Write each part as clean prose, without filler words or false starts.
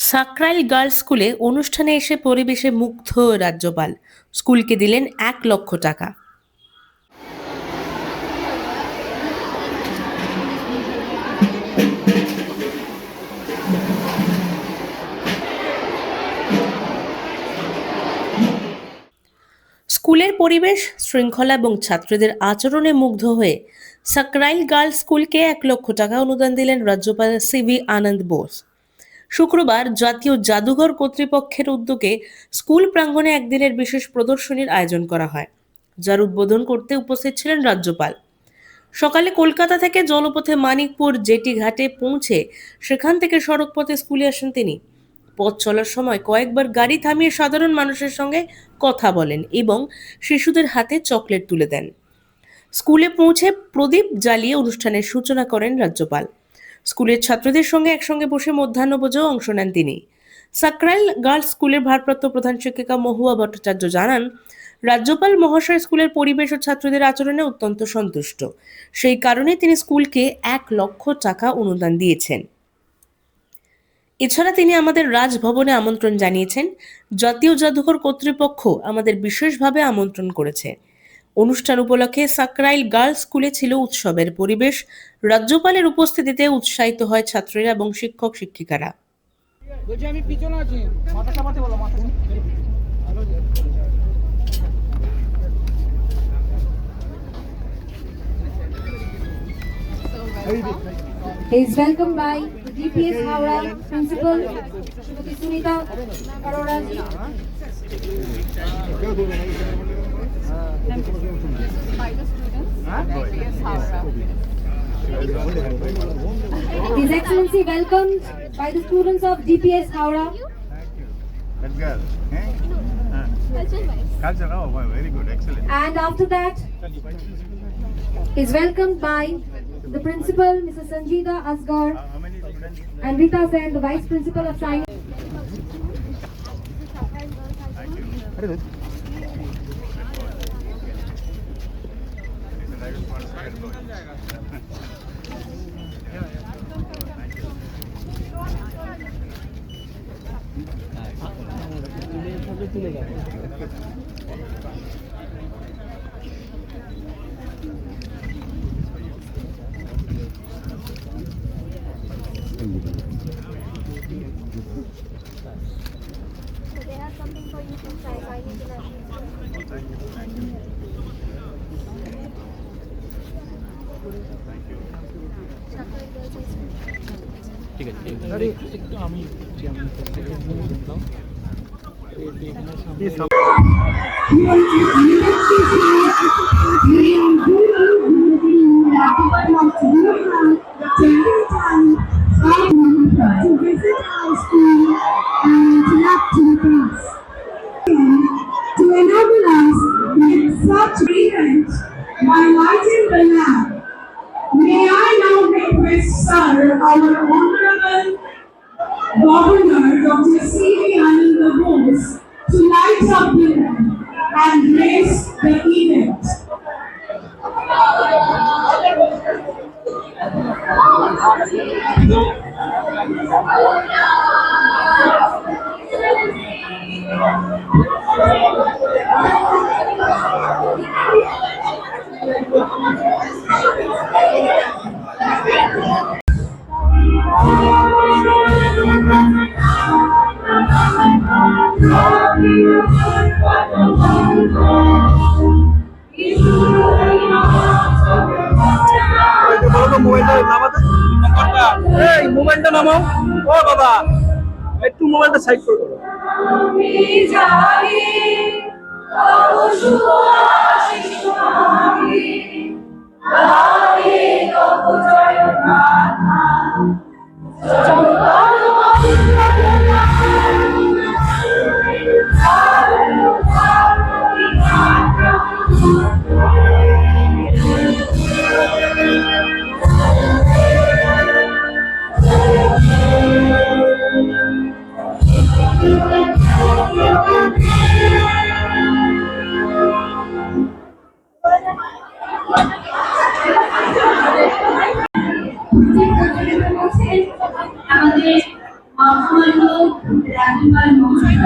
Sankrail girls স্কুলে অনুষ্ঠানে এসে পরিবেশে মুগ্ধ রাজ্যপাল, স্কুলকে দিলেন 1 লক্ষ টাকা। স্কুলের পরিবেশ, শৃঙ্খলা এবং ছাত্রীদের আচরণে মুগ্ধ হয়ে সাকরাইল গার্লস স্কুলকে 1 লক্ষ টাকা অনুদান দিলেন রাজ্যপাল সিভি আনন্দ বোস। শুক্রবার জাতীয় জাদুঘর কর্তৃপক্ষের উদ্যোগে স্কুল প্রাঙ্গণে একদিনের বিশেষ প্রদর্শনীর আয়োজন করা হয়, যার উদ্বোধন করতে উপস্থিত ছিলেন রাজ্যপাল। সকালে কলকাতা থেকে জলপথে মানিকপুর জেটি ঘাটে পৌঁছে সেখান থেকে সড়কপথে স্কুলে আসেন তিনি। পথ চলার সময় কয়েকবার গাড়ি থামিয়ে সাধারণ মানুষের সঙ্গে কথা বলেন এবং শিশুদের হাতে চকলেট তুলে দেন। স্কুলে পৌঁছে প্রদীপ জ্বালিয়ে অনুষ্ঠানের সূচনা করেন রাজ্যপাল। স্কুলের ছাত্রদের সঙ্গে একসঙ্গে বসে মধ্যাহ্নভোজেও অংশ নেন তিনি। সাকরাইল গার্লস স্কুলের ভারপ্রাপ্ত প্রধান শিক্ষিকা মহুয়া ভট্টাচার্য জানান, রাজ্যপাল মহাশয় স্কুলের পরিবেশ ও ছাত্রদের আচরণে অত্যন্ত সন্তুষ্ট। সেই কারণে তিনি স্কুলকে 1 লক্ষ টাকা অনুদান দিয়েছেন। এছাড়া তিনি আমাদের রাজভবনে আমন্ত্রণ জানিয়েছেন। জাতীয় জাদুঘর কর্তৃপক্ষ আমাদের বিশেষভাবে আমন্ত্রণ করেছে। অনুষ্ঠান উপলক্ষে সাকরাইল গার্লস স্কুলে ছিল উৎসবের পরিবেশ। রাজ্যপালের উপস্থিতিতে উৎসাহিত হয় ছাত্রীরা এবং শিক্ষক শিক্ষিকারা। He is welcomed by DPS Howrah Principal Shrimati Sunita Arora ji. By the students, DPS Howrah. His Excellency welcomed by the students of DPS Howrah. That girl, Culture, oh, very good, excellent. And after that, is welcomed by the principal, Mrs. Sanjita Asgar, and Rita Sen, the vice principal of China. So they have something for you to try. Chinese international. ঠিক আছে একটু আমি দেখলাম to visit our school and interact to the class. To enable us with such events by lighting the lamp, may I now request Sir, our Honorable Governor, Dr. C.V. Anand Bose, to light up the lamp and grace the event. মোবাইলটা নামাও। ও বাবা একটু মোবাইলটা side করে দাও। রাখিবার মহাশয়।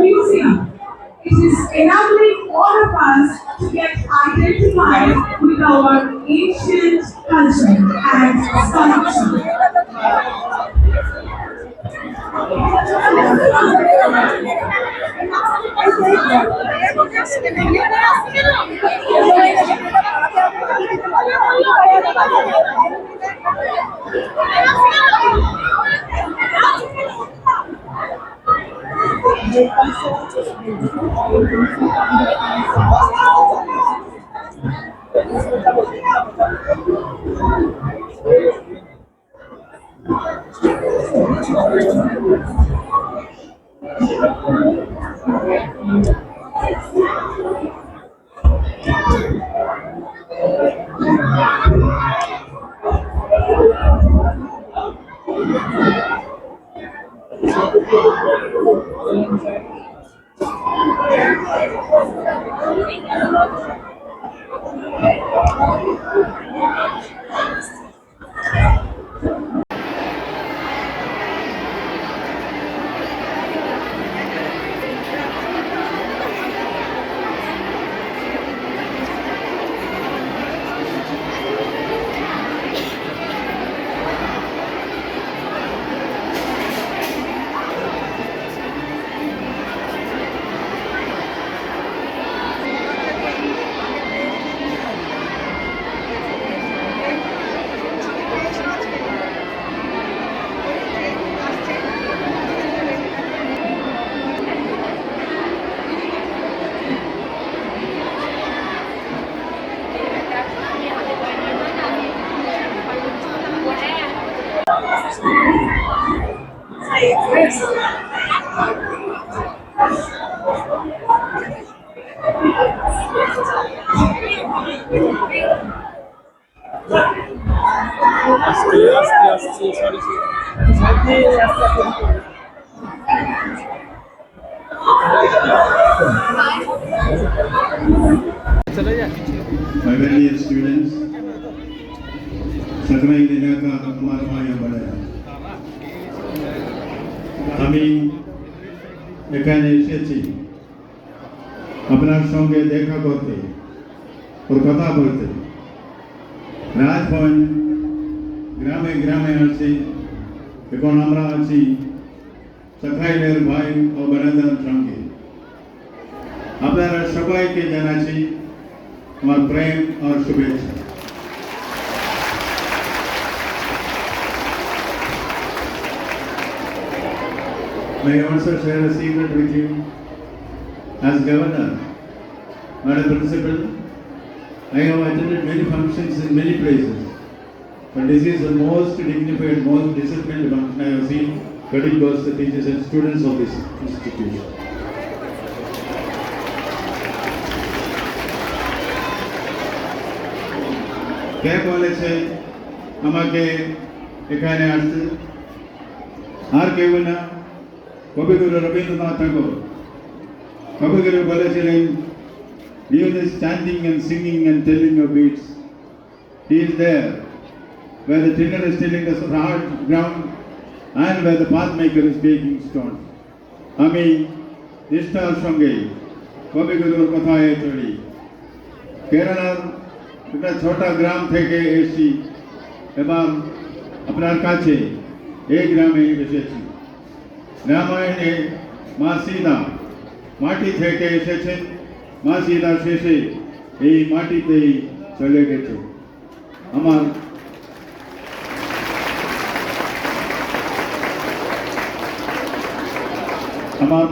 Museum. It is enabling all of us to get identified with our ancient culture and sculpture. My very dear students, Sakrail এলাকা আমার মায়া বড়া। আমি এখানে এসেছি আপনার সঙ্গে দেখা করতে और কথা বলতে। রাজভবন গ্রামে গ্রামে আছে, এখন আমরা আছি সাকরাইলের ভাই ও বোনেদের সঙ্গে। আপনারা সবাইকে জানাচ্ছি আমার প্রেম আর শুভেচ্ছা। May I also share a secret with you? As governor, Madam Principal, I have attended many functions in many places, but this is the most dignified, most disciplined function I have seen cutting across the teachers and students of this institution. কে বলেছে আমাকে এখানে আসতে? আর কেউ না, কবিগুরু রবীন্দ্রনাথ ঠাকুর। কবিগুরু বলেছিলেন, beyond the standing and singing and telling of beats, he is there where the tinker is tilling the hard ground and where the pathmaker is baking stone. আমি নিষ্ঠার সঙ্গে কবিগুরুর কথায় চলি। কেরালার একটা ছোটা গ্রাম থেকে এসেছি এবং আপনার কাছে এই গ্রামে এসেছি। রামায়ণে মা সীতা মাটি থেকে এসেছেন, মা সীতা শেষে এই মাটিতেই চলে গেছে। আমার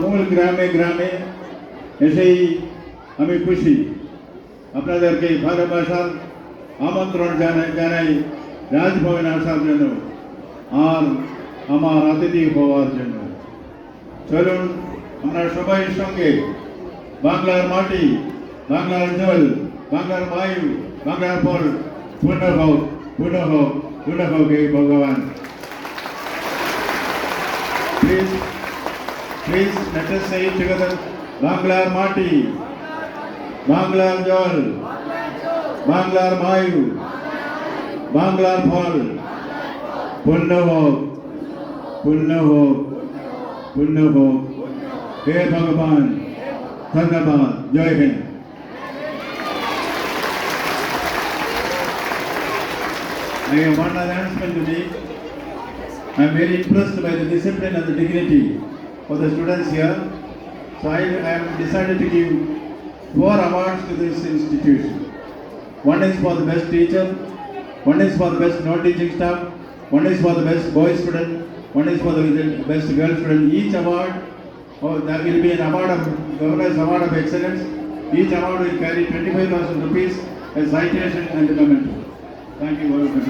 মূল গ্রামে গ্রামে এসেই আমি খুশি। আপনাদেরকে ভালোবাসার আমন্ত্রণ জানাই রাজভবনে আসার জন্য আর আমার অতিথি হওয়ার জন্য। চলুন আমরা সবাই সঙ্গে বাংলার মাটি, বাংলার জল, বাংলার বায়ু, বাংলার ফল পূর্ণ হোক, পূর্ণ হোক, পূর্ণ হোক হে ভগবান। Please let us say it together. বাংলার মাটি, বাংলার জল, বাংলার বায়ু, বাংলার ফল পূর্ণ হোক, পূর্ণ হোক, পূর্ণ হোক হে ভগবান। ধন্যবাদ। জয় Hind. I have one announcement to make. I am very impressed by the discipline and the dignity of the students here. So I have decided to give 4 awards to this institution. One is for the best teacher, one is for the best non-teaching staff, one is for the best boy student, one is for the best girl student. Each award, there will be an award of Governor's Award of Excellence. Each award will carry 25,000 rupees as citation and memento. Thank you very much.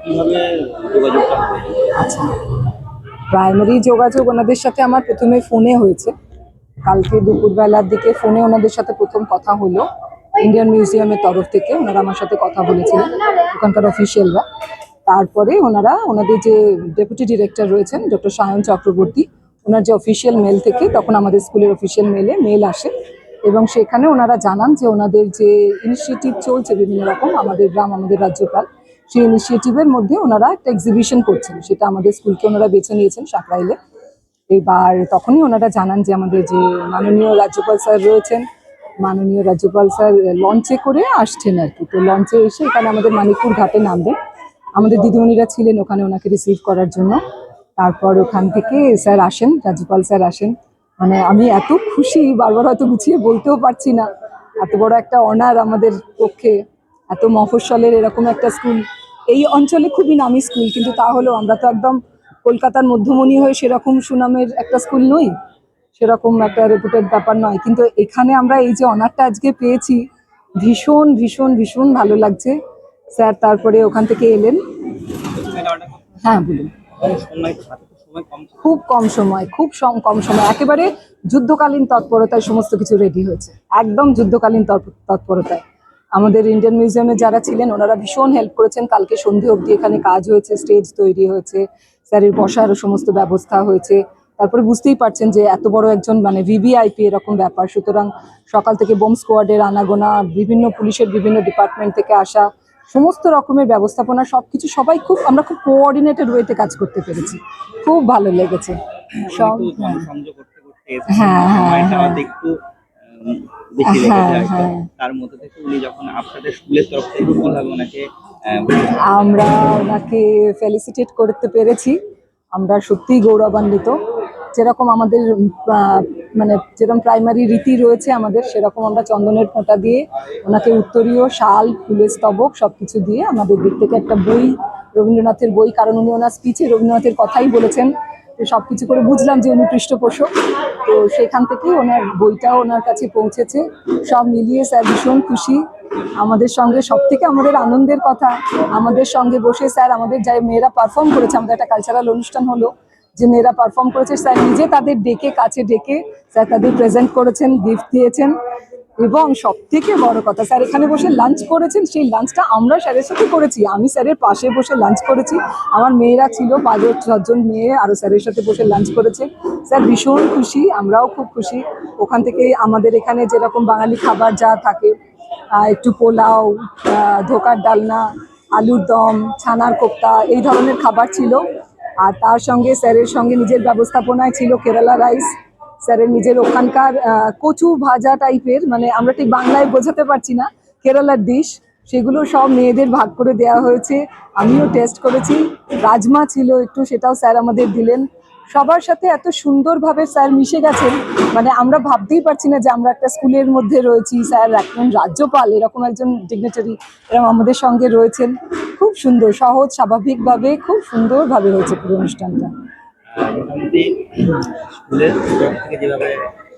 কিভাবে যোগাযোগটা হবে? আচ্ছা, primary যোগাযোগ ওনাদের সাথে আমার প্রথমে ফোনে হয়েছে। কালকে দুপুরবেলার দিকে ফোনে ওনাদের সাথে প্রথম কথা হলো। ইন্ডিয়ান মিউজিয়ামের তরফ থেকে ওনারা আমার সাথে কথা বলেছিলেন, ওখানকার অফিসিয়ালরা। তারপরে ওনাদের যে ডেপুটি ডিরেক্টর রয়েছেন ডক্টর সায়ন চক্রবর্তী, ওনার যে অফিসিয়াল মেল থেকে তখন আমাদের স্কুলের অফিসিয়াল মেল আসে এবং সেখানে ওনারা জানান যে ওনাদের যে ইনিশিয়েটিভ চলছে বিভিন্ন রকম আমাদের গ্রাম আমাদের রাজ্যপাল, সেই ইনিশিয়েটিভের মধ্যে ওনারা একটা এক্সিবিশন করছেন, সেটা আমাদের স্কুলকে ওনারা বেছে নিয়েছেন সাকরাইলে। এবার তখনই ওনারা জানান যে আমাদের যে মাননীয় রাজ্যপাল স্যার রয়েছেন, মাননীয় রাজ্যপাল স্যার লঞ্চে করে আসছেন আর কি। তো লঞ্চে এসে এখানে আমাদের মানিকপুর ঘাটে নামবেন। আমাদের দিদিমণিরা ছিলেন ওখানে ওনাকে রিসিভ করার জন্য। তারপর ওখান থেকে স্যার আসেন, রাজ্যপাল স্যার আসেন। মানে আমি এত খুশি, বারবার হয়তো গুছিয়ে বলতেও পারছি না। এত বড় একটা অনার আমাদের পক্ষে, এত মফস্বলের এরকম একটা স্কুল, এই অঞ্চলে খুবই নামি স্কুল, কিন্তু তাহলেও আমরা তো একদম কলকাতার মধ্যমণি হয়ে সেরকম সুনামের একটা স্কুল নই, সেরকম একটা রেপুটেড ব্যাপার নয়, কিন্তু এখানে আমরা এই যে অনারটা আজকে পেয়েছি, ভীষণ ভীষণ ভীষণ ভালো লাগছে। স্যার তারপরে ওখান থেকে এলেন। হ্যাঁ বলুন। খুব কম সময়, কম সময়, একেবারে যুদ্ধকালীন তৎপরতায় সমস্ত কিছু রেডি হয়েছে, একদম যুদ্ধকালীন তৎপরতায়। আমাদের ইন্ডিয়ান মিউজিয়ামে যারা ছিলেন ওনারা ভীষণ হেল্প করেছেন। কালকে সন্ধে অবধি এখানে কাজ হয়েছে, স্টেজ তৈরি হয়েছে, স্যারের বসার সমস্ত ব্যবস্থা হয়েছে। তারপরে বুঝতেই পারছেন যে এত বড় একজন মানে ভিভিআইপি এরকম ব্যাপার, সুতরাং সকাল থেকে বোম স্কোয়াডের আনাগোনা, বিভিন্ন পুলিশের বিভিন্ন ডিপার্টমেন্ট থেকে আসা, সমস্ত রকমের ব্যবস্থাপনা সবকিছু আমরা খুব কোঅর্ডিনেটেড ওয়েতে কাজ করতে পেরেছি, খুব ভালো লেগেছে সব। হ্যাঁ হ্যাঁ হ্যাঁ তার মধ্যে থেকে উনি যখন আপনাদের স্কুলের তরফ থেকে কিভাবে ওনাকে আমরা ওনাকে ফেলিসিটেট করতে পেরেছি, আমরা সত্যিই গৌরবান্বিত। যেরকম আমাদের মানে যেরকম প্রাইমারি রীতি রয়েছে আমাদের, সেরকম আমরা চন্দনের ফোঁটা দিয়ে ওনাকে উত্তরীয় শাল, ফুলের স্তবক সবকিছু দিয়ে আমাদের দিক থেকে একটা বই, রবীন্দ্রনাথের বই, কারণ উনি ওনার স্পিচে রবীন্দ্রনাথের কথাই বলেছেন, তো সবকিছু করে বুঝলাম যে উনি পৃষ্ঠপোষক। তো সেখান থেকেই ওনার বইটাও ওনার কাছে পৌঁছেছে। সব মিলিয়ে স্যার ভীষণ খুশি। আমাদের সঙ্গে সব থেকে আমাদের আনন্দের কথা, আমাদের সঙ্গে বসে স্যার আমাদের যাই মেয়েরা পারফর্ম করেছে, আমাদের একটা কালচারাল অনুষ্ঠান হলো, যে মেয়েরা পারফর্ম করেছে স্যার নিজে তাদের ডেকে কাছে ডেকে স্যার তাদের প্রেজেন্ট করেছেন, গিফট দিয়েছেন। এবং সব থেকে বড় কথা স্যার এখানে বসে লাঞ্চ করেছেন, সেই লাঞ্চটা আমরা স্যারের সাথে করেছি। আমি স্যারের পাশে বসে লাঞ্চ করেছি, আমার মেয়েরা ছিল 5-6জন মেয়ে আরও স্যারের সাথে বসে লাঞ্চ করেছে। স্যার ভীষণ খুশি, আমরাও খুব খুশি। ওখান থেকে আমাদের এখানে যেরকম বাঙালি খাবার যা থাকে, একটু পোলাও, ধোকার ডালনা, আলুর দম, ছানার কোপ্তা, এই ধরনের খাবার ছিল। আর তার সঙ্গে স্যারের সঙ্গে নিজের ব্যবস্থাপনায় ছিল কেরালা রাইস, স্যারের নিজের ওখানকার কচু ভাজা টাইপের, মানে আমরা ঠিক বাংলায় বোঝাতে পারছি না, কেরালার ডিশ, সেগুলো সব মেয়েদের ভাগ করে দেওয়া হয়েছে। আমিও টেস্ট করেছি। রাজমা ছিল একটু, সেটাও স্যার আমাদের দিলেন। সবার সাথে এত সুন্দরভাবে স্যার মিশে গেছেন, মানে আমরা ভাবতেই পারছি না যে আমরা একটা স্কুলের মধ্যে রয়েছি। স্যার একজন রাজ্যপাল, এরকম একজন ডিগনিটারি এরকম আমাদের সঙ্গে রয়েছেন। খুব সুন্দর, সহজ, স্বাভাবিকভাবে খুব সুন্দরভাবে হয়েছে পুরো অনুষ্ঠানটা। মোটামুটি স্কুলের তরফ থেকে যেভাবে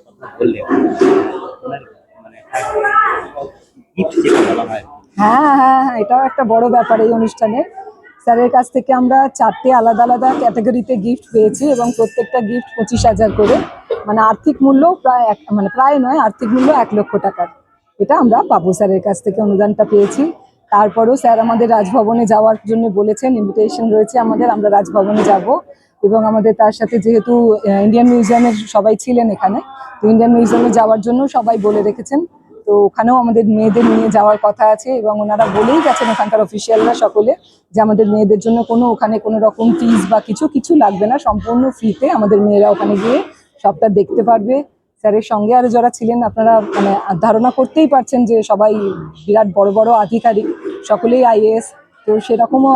কথা বললেন, ওনার মানে গিফট যেটা বলা হয়, হ্যাঁ হ্যাঁ হ্যাঁ, এটাও একটা বড় ব্যাপার এই অনুষ্ঠানে। স্যারের কাছ থেকে আমরা 4টে আলাদা আলাদা ক্যাটাগরিতে গিফট পেয়েছি এবং প্রত্যেকটা গিফট 25,000 করে, মানে আর্থিক মূল্য প্রায় মানে প্রায় নয়, আর্থিক মূল্য 1 লক্ষ টাকার। এটা আমরা বাবু স্যারের কাছ থেকে অনুদানটা পেয়েছি। তারপরেও স্যার আমাদের রাজভবনে যাওয়ার জন্য বলেছেন, ইনভিটেশন রয়েছে আমাদের, আমরা রাজভবনে যাব। এবং আমাদের তার সাথে যেহেতু ইন্ডিয়ান মিউজিয়ামের সবাই ছিলেন এখানে, তো ইন্ডিয়ান মিউজিয়ামে যাওয়ার জন্য সবাই বলে রেখেছেন। তো ওখানেও আমাদের মেয়েদের নিয়ে যাওয়ার কথা আছে এবং ওনারা বলেই গেছেন ওখানকার অফিসিয়ালরা সকলে, যে আমাদের মেয়েদের জন্য ওখানে কোনো রকম ফিজ বা কিছু লাগবে না, সম্পূর্ণ ফ্রিতে আমাদের মেয়েরা ওখানে গিয়ে সবটা দেখতে পারবে। স্যারের সঙ্গে আরও যারা ছিলেন আপনারা মানে ধারণা করতেই পারছেন যে সবাই বিরাট বড় বড় আধিকারিক, সকলেই IAS। তো সেরকমও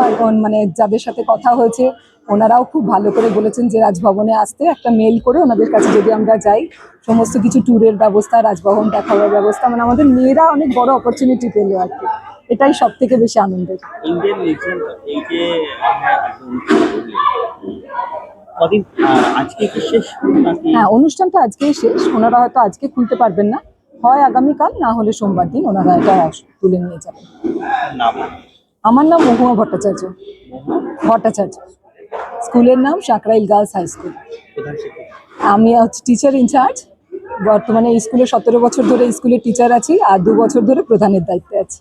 মানে যাদের সাথে কথা হয়েছে ওনারাও খুব ভালো করে বলেছেন যে রাজভবনে আসতে, একটা মেল করে ওনাদের কাছে যদি আমরা যাই, সমস্ত কিছু ট্যুরের ব্যবস্থা, রাজভবন দেখাবার ব্যবস্থা, মানে আমাদের মেয়েরা অনেক বড় অপরচুনিটি পেলো আর কি। এটাই সব থেকে বেশি আনন্দের। ইন্ডিয়ান মিউজিয়াম এই যে কদিন, আজকে কি শেষ নাকি? হ্যাঁ, অনুষ্ঠানটা আজকেই শেষ। ওনারা হয়তো আজকে খুলতে পারবেন না, হয় আগামীকাল, না হলে সোমবার দিন ওনারা এটা তুলে নিয়ে যাবেন। নাম? আমার নাম মহুয়া ভট্টাচার্য। স্কুলের নাম সাকরাইল গার্লস হাই স্কুল। প্রধান শিক্ষক? আমি হচ্ছে টিচার ইনচার্জ। বর্তমানে এই স্কুলে 17 বছর ধরে স্কুলের টিচার আছি আর 2 বছর ধরে প্রধানের দায়িত্বে আছি।